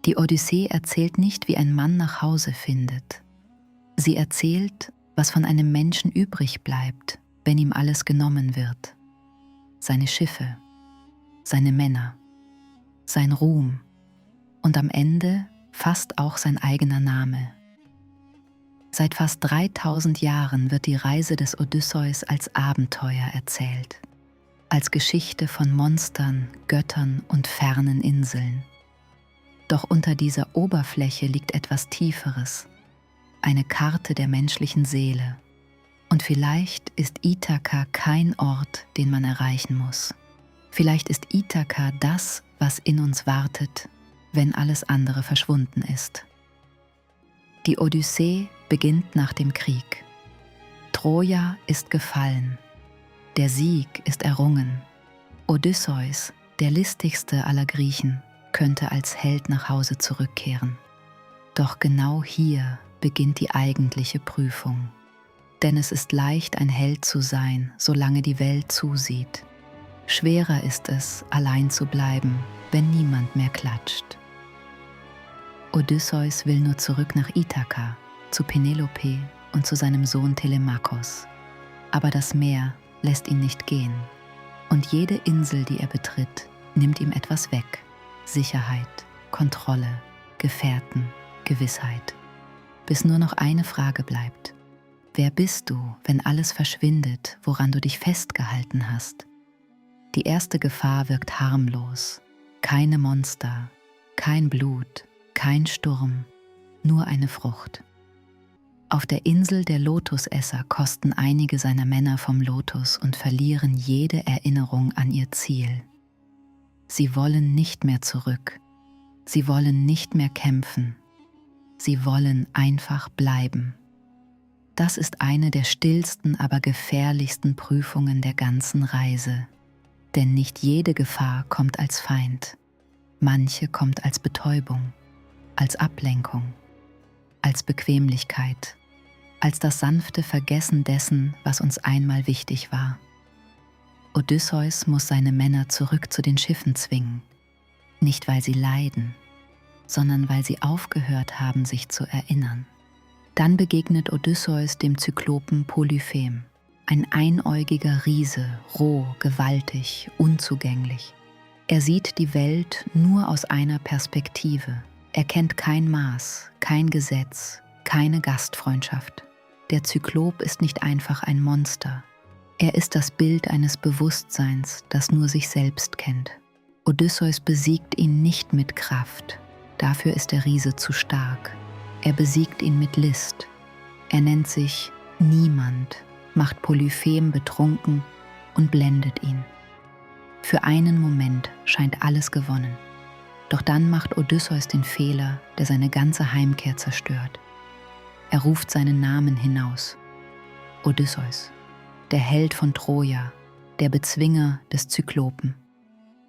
Die Odyssee erzählt nicht, wie ein Mann nach Hause findet. Sie erzählt, was von einem Menschen übrig bleibt, wenn ihm alles genommen wird. Seine Schiffe, seine Männer, sein Ruhm und am Ende fast auch sein eigener Name. Seit fast 3000 Jahren wird die Reise des Odysseus als Abenteuer erzählt, als Geschichte von Monstern, Göttern und fernen Inseln. Doch unter dieser Oberfläche liegt etwas Tieferes, eine Karte der menschlichen Seele. Und vielleicht ist Ithaka kein Ort, den man erreichen muss. Vielleicht ist Ithaka das, was in uns wartet, wenn alles andere verschwunden ist. Die Odyssee beginnt nach dem Krieg. Troja ist gefallen. Der Sieg ist errungen. Odysseus, der listigste aller Griechen, könnte als Held nach Hause zurückkehren. Doch genau hier beginnt die eigentliche Prüfung. Denn es ist leicht, ein Held zu sein, solange die Welt zusieht. Schwerer ist es, allein zu bleiben, wenn niemand mehr klatscht. Odysseus will nur zurück nach Ithaka, zu Penelope und zu seinem Sohn Telemakos. Aber das Meer lässt ihn nicht gehen. Und jede Insel, die er betritt, nimmt ihm etwas weg. Sicherheit, Kontrolle, Gefährten, Gewissheit. Bis nur noch eine Frage bleibt. Wer bist du, wenn alles verschwindet, woran du dich festgehalten hast? Die erste Gefahr wirkt harmlos. Keine Monster, kein Blut, kein Sturm, nur eine Frucht. Auf der Insel der Lotusesser kosten einige seiner Männer vom Lotus und verlieren jede Erinnerung an ihr Ziel. Sie wollen nicht mehr zurück. Sie wollen nicht mehr kämpfen. Sie wollen einfach bleiben. Das ist eine der stillsten, aber gefährlichsten Prüfungen der ganzen Reise. Denn nicht jede Gefahr kommt als Feind. Manche kommt als Betäubung, als Ablenkung, als Bequemlichkeit, als das sanfte Vergessen dessen, was uns einmal wichtig war. Odysseus muss seine Männer zurück zu den Schiffen zwingen, nicht weil sie leiden, sondern weil sie aufgehört haben, sich zu erinnern. Dann begegnet Odysseus dem Zyklopen Polyphem, ein einäugiger Riese, roh, gewaltig, unzugänglich. Er sieht die Welt nur aus einer Perspektive. Er kennt kein Maß, kein Gesetz, keine Gastfreundschaft. Der Zyklop ist nicht einfach ein Monster. Er ist das Bild eines Bewusstseins, das nur sich selbst kennt. Odysseus besiegt ihn nicht mit Kraft. Dafür ist der Riese zu stark. Er besiegt ihn mit List. Er nennt sich Niemand, macht Polyphem betrunken und blendet ihn. Für einen Moment scheint alles gewonnen. Doch dann macht Odysseus den Fehler, der seine ganze Heimkehr zerstört. Er ruft seinen Namen hinaus. Odysseus, der Held von Troja, der Bezwinger des Zyklopen.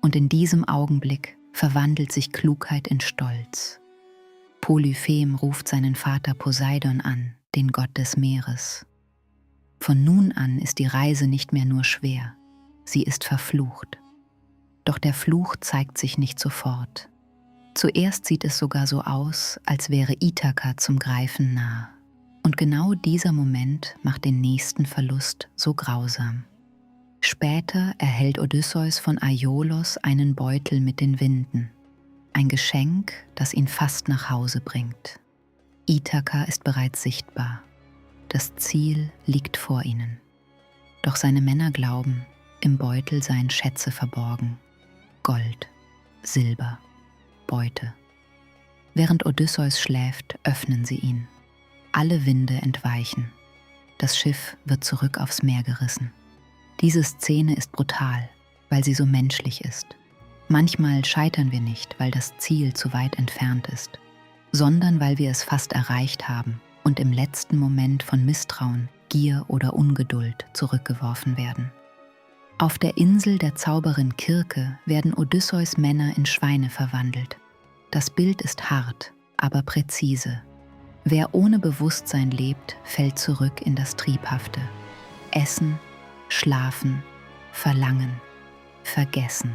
Und in diesem Augenblick verwandelt sich Klugheit in Stolz. Polyphem ruft seinen Vater Poseidon an, den Gott des Meeres. Von nun an ist die Reise nicht mehr nur schwer, sie ist verflucht. Doch der Fluch zeigt sich nicht sofort. Zuerst sieht es sogar so aus, als wäre Ithaka zum Greifen nah. Und genau dieser Moment macht den nächsten Verlust so grausam. Später erhält Odysseus von Aiolos einen Beutel mit den Winden. Ein Geschenk, das ihn fast nach Hause bringt. Ithaka ist bereits sichtbar. Das Ziel liegt vor ihnen. Doch seine Männer glauben, im Beutel seien Schätze verborgen. Gold, Silber, Beute. Während Odysseus schläft, öffnen sie ihn. Alle Winde entweichen. Das Schiff wird zurück aufs Meer gerissen. Diese Szene ist brutal, weil sie so menschlich ist. Manchmal scheitern wir nicht, weil das Ziel zu weit entfernt ist, sondern weil wir es fast erreicht haben und im letzten Moment von Misstrauen, Gier oder Ungeduld zurückgeworfen werden. Auf der Insel der Zauberin Kirke werden Odysseus Männer in Schweine verwandelt. Das Bild ist hart, aber präzise. Wer ohne Bewusstsein lebt, fällt zurück in das Triebhafte. Essen, schlafen, verlangen, vergessen.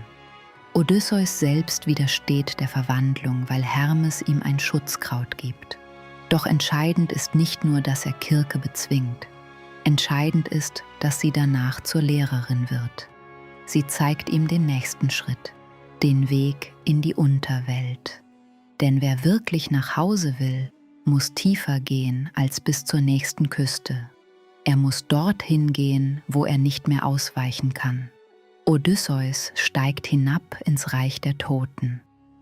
Odysseus selbst widersteht der Verwandlung, weil Hermes ihm ein Schutzkraut gibt. Doch entscheidend ist nicht nur, dass er Kirke bezwingt. Entscheidend ist, dass sie danach zur Lehrerin wird. Sie zeigt ihm den nächsten Schritt, den Weg in die Unterwelt. Denn wer wirklich nach Hause will, muss tiefer gehen als bis zur nächsten Küste. Er muss dorthin gehen, wo er nicht mehr ausweichen kann. Odysseus steigt hinab ins Reich der Toten.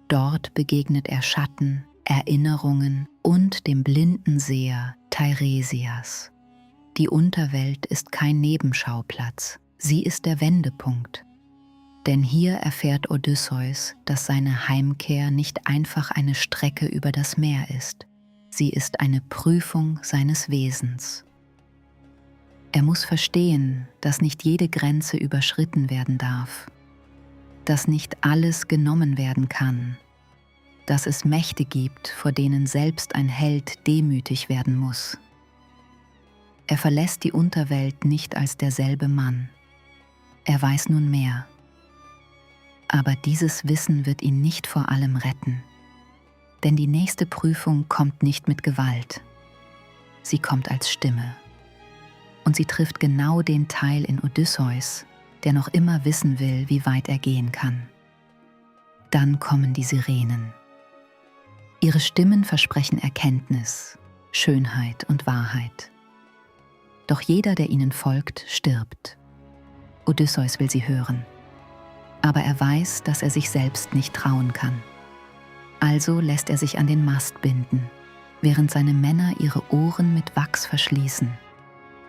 Dort begegnet er Schatten, Erinnerungen und dem blinden Seher Teiresias. Die Unterwelt ist kein Nebenschauplatz, sie ist der Wendepunkt. Denn hier erfährt Odysseus, dass seine Heimkehr nicht einfach eine Strecke über das Meer ist. Sie ist eine Prüfung seines Wesens. Er muss verstehen, dass nicht jede Grenze überschritten werden darf, dass nicht alles genommen werden kann, dass es Mächte gibt, vor denen selbst ein Held demütig werden muss. Er verlässt die Unterwelt nicht als derselbe Mann. Er weiß nun mehr. Aber dieses Wissen wird ihn nicht vor allem retten. Denn die nächste Prüfung kommt nicht mit Gewalt. Sie kommt als Stimme. Und sie trifft genau den Teil in Odysseus, der noch immer wissen will, wie weit er gehen kann. Dann kommen die Sirenen. Ihre Stimmen versprechen Erkenntnis, Schönheit und Wahrheit. Doch jeder, der ihnen folgt, stirbt. Odysseus will sie hören. Aber er weiß, dass er sich selbst nicht trauen kann. Also lässt er sich an den Mast binden, während seine Männer ihre Ohren mit Wachs verschließen.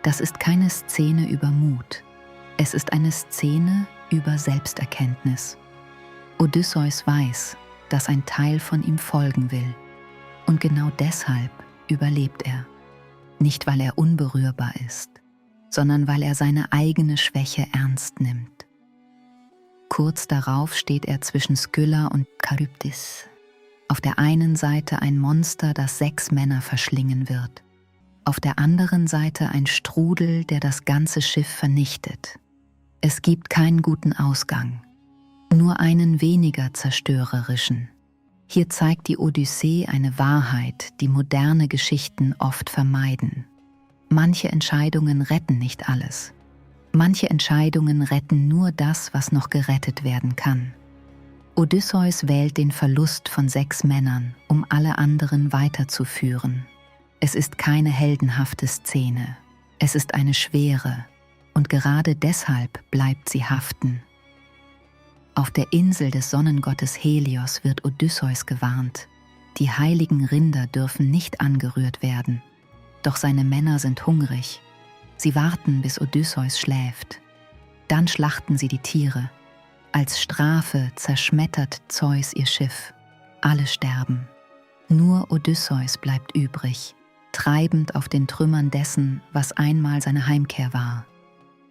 Das ist keine Szene über Mut. Es ist eine Szene über Selbsterkenntnis. Odysseus weiß, dass ein Teil von ihm folgen will. Und genau deshalb überlebt er. Nicht, weil er unberührbar ist, sondern weil er seine eigene Schwäche ernst nimmt. Kurz darauf steht er zwischen Skylla und Charybdis. Auf der einen Seite ein Monster, das 6 Männer verschlingen wird. Auf der anderen Seite ein Strudel, der das ganze Schiff vernichtet. Es gibt keinen guten Ausgang, nur einen weniger zerstörerischen. Hier zeigt die Odyssee eine Wahrheit, die moderne Geschichten oft vermeiden. Manche Entscheidungen retten nicht alles. Manche Entscheidungen retten nur das, was noch gerettet werden kann. Odysseus wählt den Verlust von 6 Männern, um alle anderen weiterzuführen. Es ist keine heldenhafte Szene. Es ist eine schwere. Und gerade deshalb bleibt sie haften. Auf der Insel des Sonnengottes Helios wird Odysseus gewarnt. Die heiligen Rinder dürfen nicht angerührt werden. Doch seine Männer sind hungrig. Sie warten, bis Odysseus schläft. Dann schlachten sie die Tiere. Als Strafe zerschmettert Zeus ihr Schiff. Alle sterben. Nur Odysseus bleibt übrig, treibend auf den Trümmern dessen, was einmal seine Heimkehr war.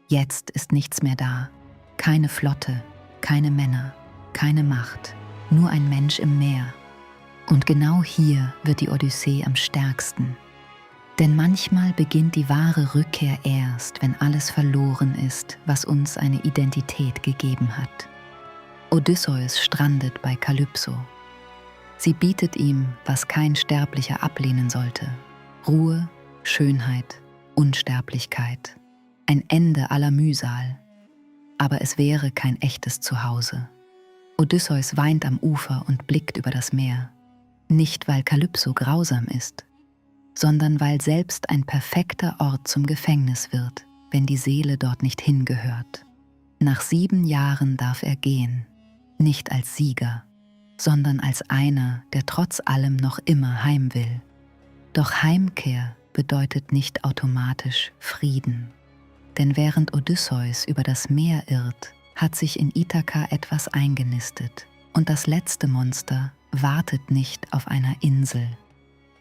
Jetzt ist nichts mehr da. Keine Flotte, keine Männer, keine Macht, nur ein Mensch im Meer. Und genau hier wird die Odyssee am stärksten. Denn manchmal beginnt die wahre Rückkehr erst, wenn alles verloren ist, was uns eine Identität gegeben hat. Odysseus strandet bei Kalypso. Sie bietet ihm, was kein Sterblicher ablehnen sollte: Ruhe, Schönheit, Unsterblichkeit, ein Ende aller Mühsal. Aber es wäre kein echtes Zuhause. Odysseus weint am Ufer und blickt über das Meer. Nicht, weil Kalypso grausam ist, sondern weil selbst ein perfekter Ort zum Gefängnis wird, wenn die Seele dort nicht hingehört. Nach 7 Jahren darf er gehen, nicht als Sieger, sondern als einer, der trotz allem noch immer heim will. Doch Heimkehr bedeutet nicht automatisch Frieden. Denn während Odysseus über das Meer irrt, hat sich in Ithaka etwas eingenistet. Und das letzte Monster wartet nicht auf einer Insel.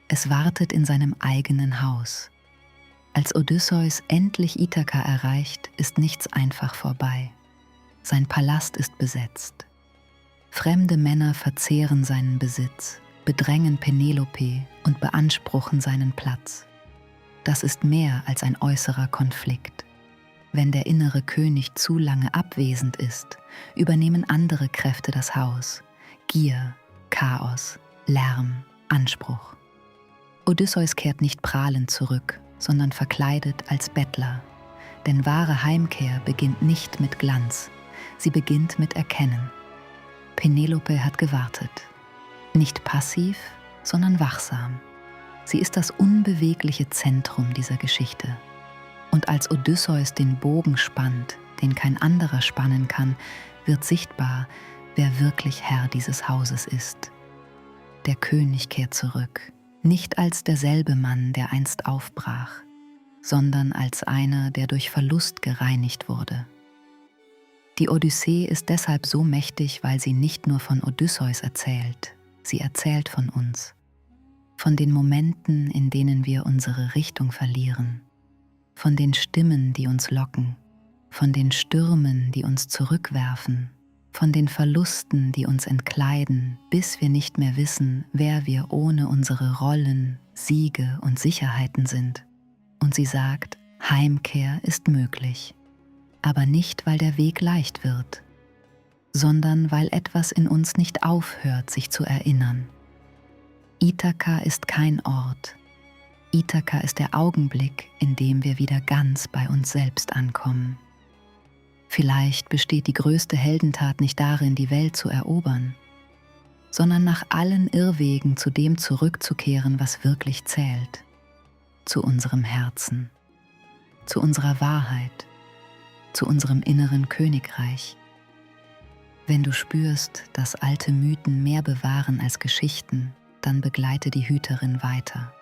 Es wartet in seinem eigenen Haus. Als Odysseus endlich Ithaka erreicht, ist nichts einfach vorbei. Sein Palast ist besetzt. Fremde Männer verzehren seinen Besitz, bedrängen Penelope und beanspruchen seinen Platz. Das ist mehr als ein äußerer Konflikt. Wenn der innere König zu lange abwesend ist, übernehmen andere Kräfte das Haus. Gier, Chaos, Lärm, Anspruch. Odysseus kehrt nicht prahlend zurück, sondern verkleidet als Bettler. Denn wahre Heimkehr beginnt nicht mit Glanz, sie beginnt mit Erkennen. Penelope hat gewartet. Nicht passiv, sondern wachsam. Sie ist das unbewegliche Zentrum dieser Geschichte. Und als Odysseus den Bogen spannt, den kein anderer spannen kann, wird sichtbar, wer wirklich Herr dieses Hauses ist. Der König kehrt zurück, nicht als derselbe Mann, der einst aufbrach, sondern als einer, der durch Verlust gereinigt wurde. Die Odyssee ist deshalb so mächtig, weil sie nicht nur von Odysseus erzählt, sie erzählt von uns. Von den Momenten, in denen wir unsere Richtung verlieren. Von den Stimmen, die uns locken, von den Stürmen, die uns zurückwerfen, von den Verlusten, die uns entkleiden, bis wir nicht mehr wissen, wer wir ohne unsere Rollen, Siege und Sicherheiten sind. Und sie sagt, Heimkehr ist möglich, aber nicht, weil der Weg leicht wird, sondern weil etwas in uns nicht aufhört, sich zu erinnern. Ithaka ist kein Ort. Ithaka ist der Augenblick, in dem wir wieder ganz bei uns selbst ankommen. Vielleicht besteht die größte Heldentat nicht darin, die Welt zu erobern, sondern nach allen Irrwegen zu dem zurückzukehren, was wirklich zählt, zu unserem Herzen, zu unserer Wahrheit, zu unserem inneren Königreich. Wenn du spürst, dass alte Mythen mehr bewahren als Geschichten, dann begleite die Hüterin weiter.